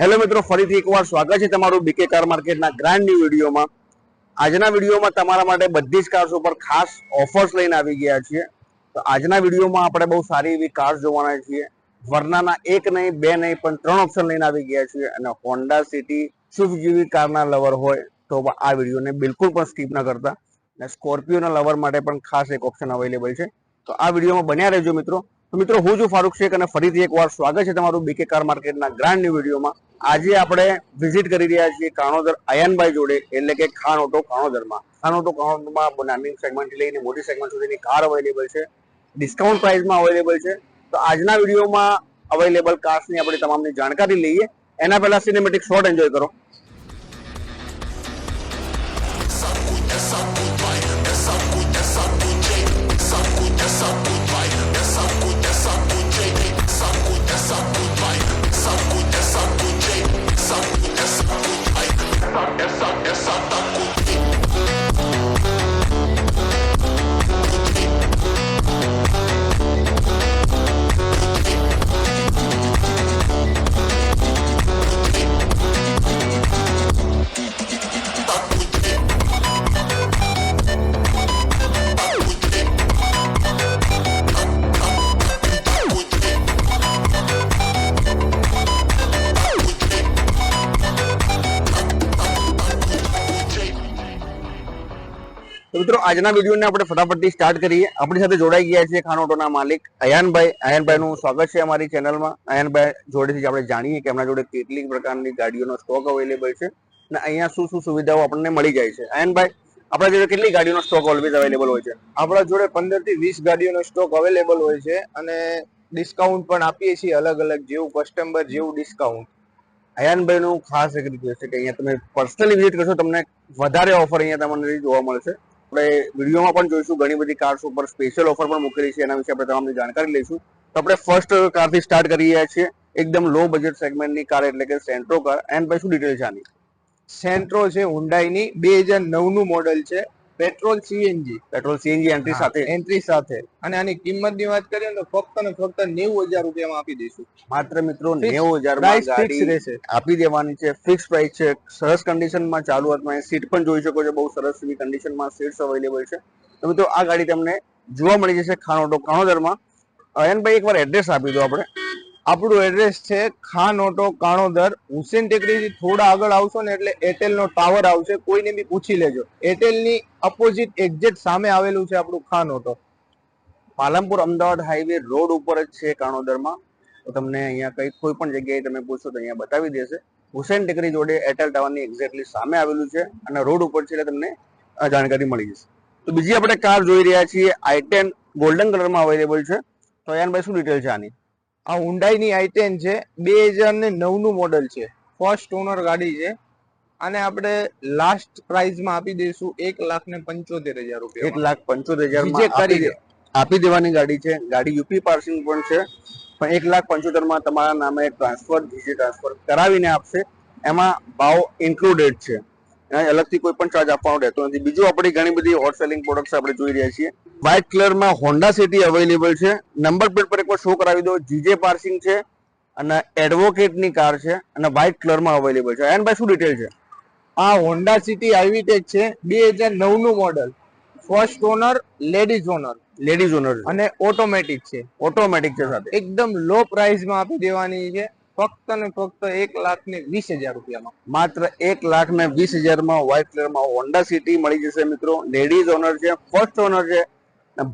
Hello મિત્રો, ફરીથી એકવાર સ્વાગત છે તમારું બીકે કાર માર્કેટના ગ્રાન્ડ ન્યૂ વિડીયોમાં। આજના વિડીયોમાં તમારા માટે બધી જ કાર્સ ઉપર ખાસ ઓફર્સ લઈને આવી ગયા છીએ। તો આજના વિડીયોમાં આપણે બહુ સારી એવી કાર્સ જોવાના છીએ। વર્નાના એક નહીં, બે નહીં, પણ 3 ઓપ્શન લઈને આવી ગયા છીએ। અને હોન્ડા સિટી સ્વિફ્ટ જેવી કારના લવર હોય તો આ વિડીયોને બિલકુલ પણ સ્કીપ ન કરતા। અને સ્કોર્પિયોના લવર માટે પણ ખાસ એક ઓપ્શન અવેલેબલ છે, તો આ વિડીયોમાં બન્યા રહેજો મિત્રો। તો મિત્રો, હું છું ફારૂક શેખ અને ફરીથી એકવાર સ્વાગત છે તમારું બીકે કાર માર્કેટના ગ્રાન્ડ ન્યૂ વિડીયોમાં। આજે આપણે વિઝિટ કરી રહ્યા છીએ કાણોદર અયાનભાઈ જોડે, એટલે કે ખાન ઓટો કાણોદરમાં। ખાન ઓટો કાણોદરમાં નાની સેગમેન્ટ લઈને મોટી સેગમેન્ટ સુધીની કાર અવેલેબલ છે, ડિસ્કાઉન્ટ પ્રાઇસમાં અવેલેબલ છે। તો આજના વિડીયોમાં અવેલેબલ કાર્સની આપણે તમામની જાણકારી લઈએ। એના પહેલા સિનેમેટિક શોટ એન્જોય કરો। મિત્રો, આજના વિડીયોને આપણે ફટાફટથી સ્ટાર્ટ કરીએ। આપણી સાથે જોડાઈ ગયા છે ખાન ઓટોના માલિક અયાનભાઈ। અયાનભાઈનું સ્વાગત છે અમારી ચેનલમાં। અયાનભાઈ જોડેથી આપણે જાણીએ કે એમના જોડે કેટલી પ્રકારની ગાડીઓનો સ્ટોક અવેલેબલ છે અને અહીંયા શું શું સુવિધાઓ આપણને મળી જાય છે। અયાનભાઈ, આપણા જોડે કેટલી ગાડીનો સ્ટોક ઓલવેઝ અવેલેબલ હોય છે? આપણા જોડે 15 થી 20 ગાડીઓનો સ્ટોક અવેલેબલ હોય છે અને ડિસ્કાઉન્ટ પણ આપીએ છીએ અલગ અલગ, જેવું કસ્ટમર જેવું ડિસ્કાઉન્ટ। અયાનભાઈનું ખાસ એક રિક્વેસ્ટ છે કે અહીંયા તમે પર્સનલી વિઝિટ કરશો તમને વધારે ઓફર અહીંયા તમને જોવા મળશે। આપણે વિડીયોમાં પણ જોઈશું, ઘણી બધી કાર્સ ઉપર સ્પેશિયલ ઓફર પણ મૂકેલી છે, એના વિશે આપણે તમામની જાણકારી લઈશું। તો આપણે ફર્સ્ટ કારથી સ્ટાર્ટ કરી રહ્યા છીએ, એકદમ લો બજેટ સેગમેન્ટની કાર એટલે કે સેન્ટ્રો કાર। અયાનભાઈ, શું ડિટેલ છે આની? સેન્ટ્રો છે હુન્ડાઈની, 2009 નું મોડેલ છે, પેટ્રોલ સીએનજી એન્ટ્રી સાથે અને આની કિંમતની વાત કરીએ તો ફક્ત ને ફક્ત 90,000 રૂપિયામાં આપી દઈશું। માત્ર મિત્રો 90,000 માં ગાડી રહેશે, આપી દેવાની છે, ફિક્સ પ્રાઇસ છે, સરસ કન્ડિશનમાં ચાલુ હાથમાં સીટ પણ જોઈ શકો છો, બહુ સરસ એવી કન્ડિશનમાં સીટ્સ અવેલેબલ છે। તો મિત્રો, આ ગાડી તમને જોવા મળી જશે ખાન ઓટો કાણોદરમાં। અયનભાઈ, એકવાર એડ્રેસ આપી દો આપણે। આપણું એડ્રેસ છે ખાન ઓટો કાણોદર, હુસેન ટેકરીથી થોડા આગળ આવશો ને એટલે એરટેલ નો ટાવર આવશે, કોઈને બી પૂછી લેજો। એરટેલ ની અપોઝિટ એક્ઝેક્ટ સામે આવેલું છે આપણું Khan auto. Palanpur Ahmedabad highway road ઉપર જ છે કાણોદરમાં। તો તમને અહીંયા કોઈ પણ જગ્યાએ તમે પૂછશો તો અહીંયા બતાવી દેશે। હુસેન ટેકરી જોડે એરટેલ ટાવરની એક્ઝેક્ટલી સામે આવેલું છે અને રોડ ઉપર છે, એટલે તમને જાણકારી મળી જશે। તો બીજી આપણે કાર જોઈ રહ્યા છીએ, i10 ગોલ્ડન કલરમાં અવેલેબલ છે। તો અયાનભાઈ, શું ડિટેલ છે આની? આ હુન્ડાઈની i10 છે, 2009 નું મોડેલ છે, ફર્સ્ટ ઓનર ગાડી છે। અને આપણે લાસ્ટ પ્રાઇસમાં આપી દઈશું 1,75,000 રૂપિયા। 1,75,000 આપી દેવાની ગાડી છે। ગાડી યુપી પાર્સિંગ પણ છે, પણ 1,75,000 માં તમારા નામે ટ્રાન્સફર જીજે ટ્રાન્સફર કરાવીને આપશે, એમાં ભાવ ઇન્ક્લુડેડ છે, અલગથી કોઈ પણ ચાર્જ આપવાનો રહેતો નથી। બીજું આપણી ઘણી બધી હોટ સેલિંગ પ્રોડક્ટ્સ આપણે જોઈ રહ્યા છીએ। વ્હાઇટ કલરમાં હોન્ડા સિટી અવેલેબલ છે, નંબર પ્લેટ પર એકવાર શો કરાવી દો, જીજે પાર્સિંગ છે અને એડવોકેટની કાર છે અને વ્હાઇટ કલરમાં અવેલેબલ છે। અયનભાઈ, શું ડિટેલ છે? આ હોન્ડા સિટી આઈવીટેક છે, 2009 નું model, first owner, ladies owner અને ઓટોમેટિક છે સાથે એકદમ લો પ્રાઇસમાં આપી દેવાની છે, ફક્ત ને ફક્ત 1,20,000 રૂપિયામાં। માત્ર 1,20,000 માં વ્હાઇટ કલરમાં હોન્ડા સિટી મળી જશે મિત્રો। લેડીઝ ઓનર છે, ફર્સ્ટ ઓનર છે,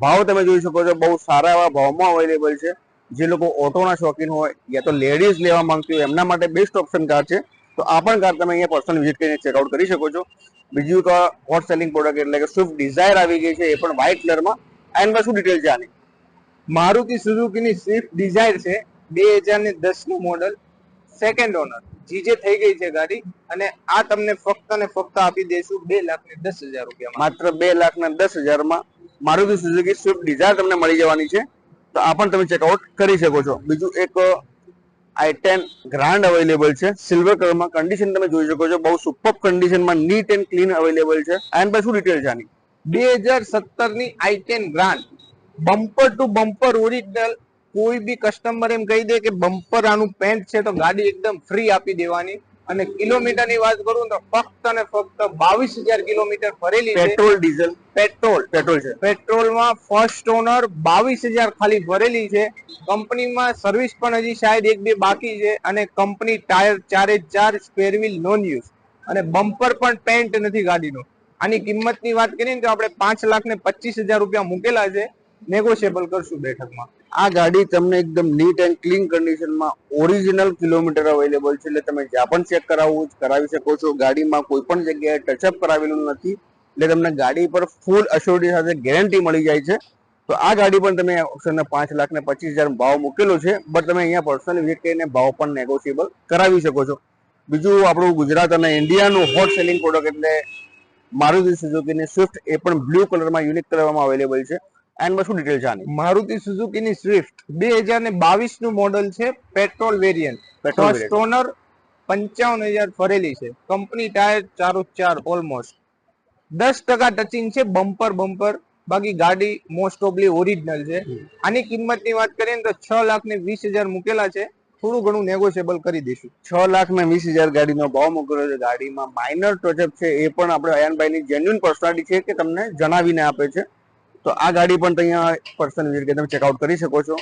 ભાવ તમે જોઈ શકો છો, બહુ સારા એવા ભાવમાં અવેલેબલ છે। જે લોકો ઓટોના શોખીન હોય યા તો લેડીઝ લેવા માંગતી હોય એમના માટે બેસ્ટ ઓપ્શન કાર છે। તો આ પણ કાર તમે અહીંયા પર્સનલ વિઝિટ કરીને ચેકઆઉટ કરી શકો છો। બીજું તો હોટ સેલિંગ પ્રોડક્ટ એટલે કે સ્વિફ્ટ ડિઝાયર આવી ગઈ છે, એ પણ વ્હાઇટ કલરમાં। એન્ડ શું ડિટેલ છે આની? મારુતિ સુઝુકીની સ્વિફ્ટ ડિઝાયર છે, 2010 નું મોડેલ, સેકન્ડ ઓનર, જીજે થઈ ગઈ છે ગાડી, અને આ તમને ફક્ત ને ફક્ત આપી દઈશું 2,10,000 રૂપિયામાં। માત્ર 2,10,000 માં મારુતિ સુઝુકી સ્વિફ્ટ ડિઝાયર તમને મળી જવાની છે। તો આ પણ તમે ચેકઆઉટ કરી શકો છો। બીજું એક i10 ગ્રાન્ડ અવેલેબલ છે, સિલ્વર કલરમાં, કન્ડિશન તમે જોઈ શકો છો, બહુ સુપર કન્ડિશનમાં, નીટ એન્ડ ક્લીન અવેલેબલ છે। એન્ડ ભાઈ, શું ડિટેલ છે આની? 2017 ની i10 grand, bumper to bumper original કોઈ બી કસ્ટમર એમ કહી દે કે બમ્પર આનું પેન્ટ છે તો ગાડી એકદમ ફ્રી આપી દેવાની. અને કિલોમીટર ની વાત કરું તો ફક્ત અને ફક્ત 22,000 કિલોમીટર ફરેલી છે. પેટ્રોલ ડીઝલ પેટ્રોલ છે. પેટ્રોલમાં ફર્સ્ટ ઓનર 22,000 ખાલી ભરેલી છે. કંપનીમાં સર્વિસ પણ હજી શાયદ 1-2 બાકી છે. અને company tyre 4 spare wheel non use અને બમ્પર પણ પેન્ટ નથી ગાડીનો. આની કિંમતની વાત કરીએ તો આપણે 5,25,000 રૂપિયા મૂકેલા છે. નેગોશિયેબલ કરશું બેઠકમાં. આ ગાડી તમને એકદમ નીટ એન્ડ ક્લીન કન્ડિશનમાં ઓરિજિનલ કિલોમીટર અવેલેબલ છે, એટલે તમે જ્યાં પણ ચેક કરાવવું કરાવી શકો છો. ગાડીમાં કોઈ પણ જગ્યાએ ટચઅપ કરાવેલું નથી, એટલે તમને ગાડી પર ફૂલ અશ્યોરિટી સાથે ગેરંટી મળી જાય છે. તો આ ગાડી પણ તમે ઓપ્શનને 5,25,000 ભાવ મૂકેલો છે, બટ તમે અહીંયા પર્સનલ વિઝિટ કરીને ભાવ પણ નેગોશિયેબલ કરાવી શકો છો. બીજું આપણું ગુજરાત અને ઇન્ડિયાનું હોટ સેલિંગ પ્રોડક્ટ એટલે મારુતિ સુઝુકીની સ્વિફ્ટ, એ પણ બ્લુ કલરમાં યુનિક કલરમાં અવેલેબલ છે. એન્ડ શું ડિટેલ છે આની? મારુતિ સુઝુકીની સ્વિફ્ટ 2022 નું મોડલ છે. પેટ્રોલ વેરિયન્ટ, ફર્સ્ટ ઓનર, 55,000 ફરેલી છે. કંપની ટાયર 4 ઓલમોસ્ટ 10% ટચિંગ છે. બમ્પર બાકી ગાડી મોસ્ટ ઓફલી ઓરિજિનલ છે. આની કિંમતની વાત કરીએ તો 6,20,000 મૂકેલા છે. થોડું ઘણું નેગોશિયેબલ કરી દઈશું. 6,20,000 ગાડીનો ભાવ મૂકેલો છે. ગાડીમાં માઇનર ટચઅપ છે, એ પણ આપણે અયાનભાઈની જેન્યુઅન પર્સનાલિટી છે કે તમને જણાવીને આપે છે. તો આ ગાડી પણ અહીંયા પર્સનલ વિઝિટ કરીને તમે ચેકઆઉટ કરી શકો છો.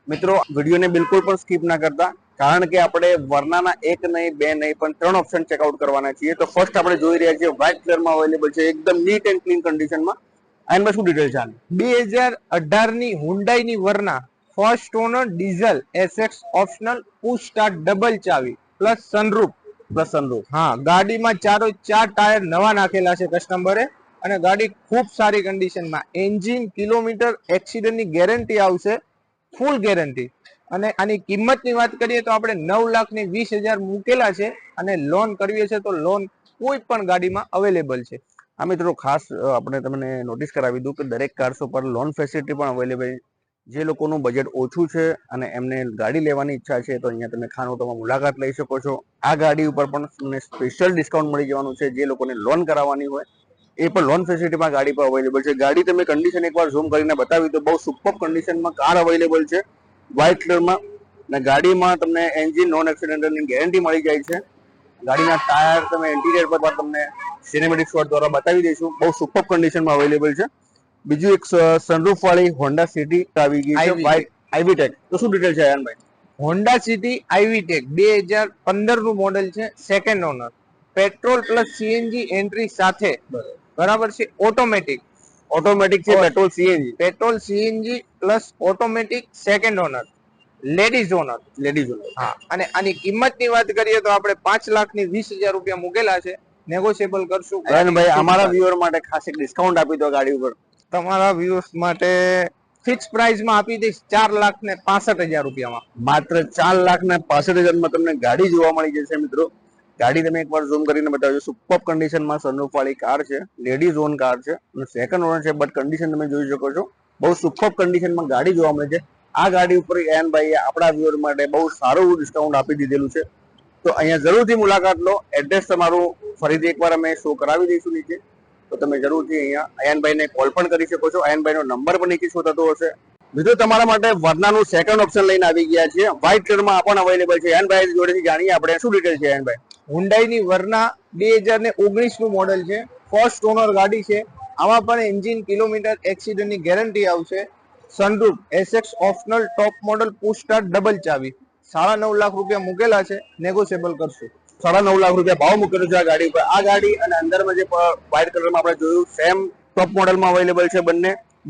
મિત્રો, વિડીયોને બિલકુલ પણ સ્કીપ ના કરતા, કારણ કે આપણે વર્નાના 1 નહીં 2 નહીં પણ 3 ઓપ્શન ચેકઆઉટ કરવાના છીએ. તો ફર્સ્ટ આપણે જોઈ રહ્યા છીએ વ્હાઇટ કલરમાં અવેલેબલ છે, એકદમ નીટ એન્ડ ક્લીન કન્ડિશનમાં. એન્ડ શું ડિટેલ છે આની? 2018 ની હુન્ડાઈની Verna, first owner, diesel, SX optional, push start, double ચાવી પ્લસ સનરૂફ. હા, ગાડીમાં 4 ટાયર નવા નાખેલા છે કસ્ટમરે. અને ગાડી ખૂબ સારી કન્ડિશનમાં. એન્જિન, કિલોમીટર, એક્સિડન્ટની ગેરંટી આવશે, ફૂલ ગેરંટી. અને આની કિંમતની વાત કરીએ તો આપણે 9,20,000 મૂકેલા છે. અને લોન કરવી છે તો લોન કોઈ પણ ગાડીમાં અવેલેબલ છે. આ મિત્રો ખાસ આપણે તમને નોટિસ કરાવી દઉં કે દરેક કાર્સો પર લોન ફેસિલિટી પણ અવેલેબલ. જે લોકોનું બજેટ ઓછું છે અને એમને ગાડી લેવાની ઈચ્છા છે, તો અહીંયા તમે ખાન ઓટોમાં મુલાકાત લઈ શકો છો. આ ગાડી ઉપર પણ તમને સ્પેશિયલ ડિસ્કાઉન્ટ મળી જવાનું છે. જે લોકોને લોન કરાવવાની હોય એ પણ લોન ફેસિલિટીમાં ગાડી પર અવેલેબલ છે. ગાડી તમે કન્ડિશન એકવાર ઝૂમ કરીને બતાવી તો બહુ સુપર કન્ડિશનમાં કાર અવેલેબલ છે, વ્હાઇટ કલરમાં. અને ગાડીમાં તમને એન્જિન નોન એક્સિડેન્ટલની ગેરંટી મળી જાય છે. ગાડીના ટાયર તમે ઇન્ટિરિયર પર તમને સિનેમેટિક શોટ દ્વારા બતાવી દઈશું, બહુ સુપર કન્ડિશનમાં અવેલેબલ છે. બીજું એક સનરૂફ વાળી હોન્ડા સિટી આવી ગઈ છે, વ્હાઇટ આઈવી ટેક. તો શું ડિટેલ છે આયનભાઈ? હોન્ડા સિટી આઈવી ટેક 2015 નું મોડેલ છે. Second owner, petrol plus CNG entry સાથે, બરાબર છે. ઓટોમેટિક છે. Petrol CNG plus automatic, second owner, ladies owner. હા, અને આની કિંમતની વાત કરીએ તો આપણે 5,20,000 રૂપિયા મૂકેલા છે. નેગોશિયેબલ કરશું. ભાઈ, અમારા વ્યુઅર માટે ખાસ એક ડિસ્કાઉન્ટ આપી દો ગાડી ઉપર. તમારા વ્યુઅર્સ માટે ફિક્સ પ્રાઇસમાં આપી દઈશ 4,65,000 રૂપિયામાં. માત્ર 4,65,000 તમને ગાડી જોવા મળી જશે. મિત્રો, ગાડી તમે એકવાર ઝૂમ કરીને બતાવજો. સુપર કન્ડિશનમાં સનરૂફ વાળી કાર છે, લેડીઝ ઓન કાર છે, સેકન્ડ ઓનર છે, બટ કન્ડિશન તમે જોઈ શકો છો, બહુ સુપર કન્ડિશનમાં ગાડી જોવા મળે છે. આ ગાડી ઉપર એનભાઈએ આપણા વ્યુઅર માટે બહુ સારું ડિસ્કાઉન્ટ આપી દીધેલું છે. તો અહીંયા જરૂરથી મુલાકાત લો. એડ્રેસ તમારું ફરીથી એકવાર અમે શો કરાવી દઈશું નીચે, તો તમે જરૂરથી અહીંયા અયનભાઈને કોલ પણ કરી શકો છો. અયનભાઈનો નંબર પણ નીચે શો થતો હશે. મિત્રો, તમારા માટે વર્નાનું સેકન્ડ ઓપ્શન લઈને આવી ગયા છે, વ્હાઇટ કલરમાં પણ અવેલેબલ છે. અયનભાઈ જોડેથી જાણીએ આપણે શું ડિટેલ છે. અયનભાઈ, હુન્ડાઈની વર્ના 2019 નું મોડેલ છે. ફર્સ્ટ ઓનર ગાડી છે. આમાં પણ એન્જિન, કિલોમીટર, એક્સિડન્ટની ગેરંટી આવશે. Sunroof, SX optional, top model, push start, double ચાવી. 9.5 લાખ રૂપિયા મૂકેલા છે. નેગોશિયેબલ કરશું. 9.5 લાખ રૂપિયા ભાવ મૂકેલો છે આ ગાડી ઉપર. આ ગાડી અને અંદરમાં જે વ્હાઇટ કલરમાં આપણે જોયું, સેમ ટોપ મોડલમાં અવેલેબલ છે.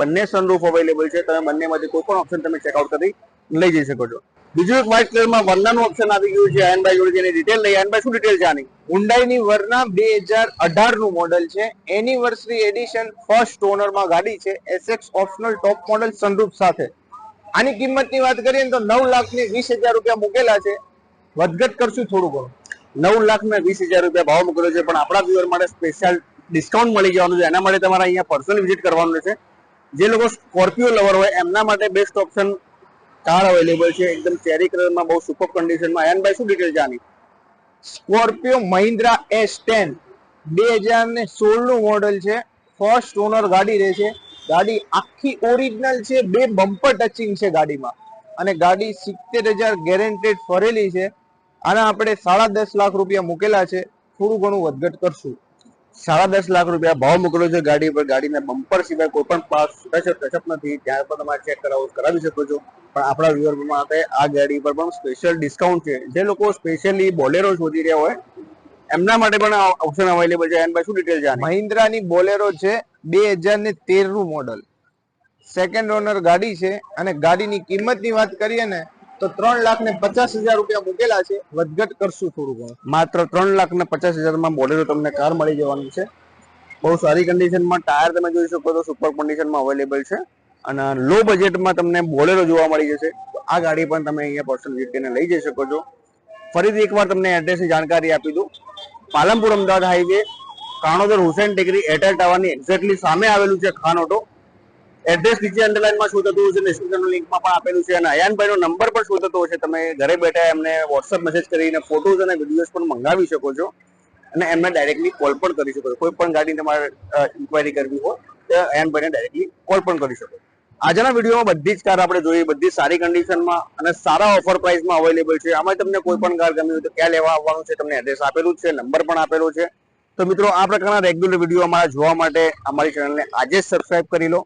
બંને સનરૂફ અવેલેબલ છે. તમે બંનેમાંથી કોઈ પણ ઓપ્શન તમે ચેકઆઉટ કરી લઈ જઈ શકો છો. બીજું એક વ્હાઇટ કલરમાં વર્નાનું ઓપ્શન આવી ગયું છે. અયનભાઈ જોડે જેની ડિટેલ લઈ. અયનભાઈ, શું ડિટેલ છે આની? હુન્ડાઈની વર્ના 2018 નું મોડેલ છે. એનિવર્સરી એડિશન, ફર્સ્ટ ઓનરમાં ગાડી છે. SX optional, top model, sunroof સાથે. આની કિંમતની વાત કરીએ તો 9,20,000 રૂપિયા મૂકેલા છે. વધઘટ કરશું થોડું ઘણું. 9,20,000 રૂપિયા ભાવ મૂકેલો છે, પણ આપણા વ્યુઅર માટે સ્પેશિયલ ડિસ્કાઉન્ટ મળી જવાનું છે. એના માટે તમારે અહીંયા પર્સનલ વિઝિટ કરવાનું છે. જે લોકો સ્કોર્પિયો લવર હોય એમના માટે બેસ્ટ ઓપ્શન કાર અવેલેબલ છે, એકદમ ચેરી કલરમાં, બહુ સુપર કન્ડિશનમાં. અયનભાઈ, શું ડિટેલ છે આની? સ્કોર્પિયો મહિન્દ્રા S10 2016 નું મોડેલ છે. ફર્સ્ટ ઓનર ગાડી રહેશે. ગાડી આખી ઓરિજિનલ છે. 2 બમ્પર ટચિંગ છે ગાડીમાં. અને ગાડી 70,000 ગેરંટેડ ફરેલી છે. આના આપણે 10.5 લાખ રૂપિયા મૂકેલા છે. થોડું ઘણું વધઘટ કરશું. 10.5 લાખ રૂપિયા ભાવ મૂકેલો છે ગાડી પર. ગાડીના બમ્પર સિવાય કોઈ પણ પાર્ટ ટચઅપ નથી. ત્યાં પણ તમારે ચેક કરાવી શકો છો. પણ આપણા વ્યુઅર માટે આ ગાડી પર પણ સ્પેશિયલ ડિસ્કાઉન્ટ છે. જે લોકો સ્પેશિયલી બોલેરો શોધી રહ્યા હોય એમના માટે પણ ઓપ્શન અવેલેબલ છે. એન્ડ શું ડિટેલ છે? મહિન્દ્રાની બોલેરો છે, 2013 નું મોડલ, સેકન્ડ ઓનર ગાડી છે. અને ગાડીની કિંમતની વાત કરીએ ને તો 3,50,000 રૂપિયા મૂકેલા છે. વધઘટ કરશું થોડું ઘણું. માત્ર 3,50,000 માં બોલેરો તમને કાર મળી જવાની છે. બહુ સારી કન્ડિશનમાં. ટાયર તમે જોઈ શકો છો સુપર કન્ડિશનમાં અવેલેબલ છે. અને લો બજેટમાં તમને બોલેરો જોવા મળી જશે. તો આ ગાડી પણ તમે અહીંયા પર્સનલ વિઝિટ કરીને લઈ જઈ શકો છો. ફરીથી એકવાર તમને એડ્રેસની જાણકારી આપી દઉં. પાલનપુર અમદાવાદ હાઈવે, કાણોદર હુસેન ટેકરી એરટેલ ટાવરની એક્ઝેક્ટલી સામે આવેલું છે ખાન ઓટો. એડ્રેસ નીચે અંડરલાઇનમાં શું થતું હશે, ડિસ્ક્રિપ્શન લિંકમાં પણ આપેલું છે. અને અયાનભાઈનો નંબર પણ શું થતો હશે. તમે ઘરે બેઠા એમને વોટ્સઅપ મેસેજ કરીને ફોટોઝ અને વિડીયોઝ પણ મંગાવી શકો છો. અને એમને ડાયરેક્ટલી કોલ પણ કરી શકો છો. કોઈ પણ ગાડી તમારે ઇન્ક્વાયરી કરવી હોય તો અયાનભાઈને ડાયરેક્ટલી કોલ પણ કરી શકો. આજના વિડીયોમાં બધી જ કાર આપણે જોઈએ, બધી સારી કન્ડિશનમાં અને સારા ઓફર પ્રાઇસમાં અવેલેબલ છે. આમાં તમને કોઈ પણ કાર ગમી હોય તો ક્યાં લેવા આવવાનું છે તમને એડ્રેસ આપેલું છે, નંબર પણ આપેલો છે. તો મિત્રો આ પ્રકારના રેગ્યુલર વિડીયો અમારા જોવા માટે અમારી ચેનલને આજે જ સબસ્ક્રાઇબ કરી લો.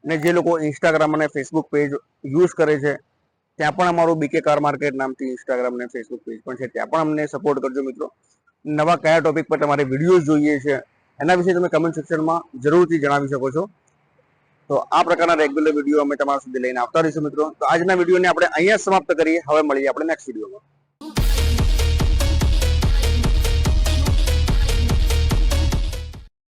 અને જે લોકો ઇન્સ્ટાગ્રામ અને ફેસબુક પેજ યુઝ કરે છે ત્યાં પણ અમારું બીકે કાર માર્કેટ નામથી ઇન્સ્ટાગ્રામ અને ફેસબુક પેજ પણ છે. ત્યાં પણ અમને સપોર્ટ કરજો મિત્રો. નવા કયા ટોપિક પર તમારે વિડીયોઝ જોઈએ છે એના વિશે તમે કમેન્ટ સેક્શનમાં જરૂરથી જણાવી શકો છો. તો આ પ્રકારના રેગ્યુલર વિડીયો અમે તમારા સુધી લઈને આવતા રહીશું મિત્રો. તો આજના વિડીયોને આપણે અહીંયા સમાપ્ત કરીએ. હવે મળીએ આપણે નેક્સ્ટ વિડીયોમાં.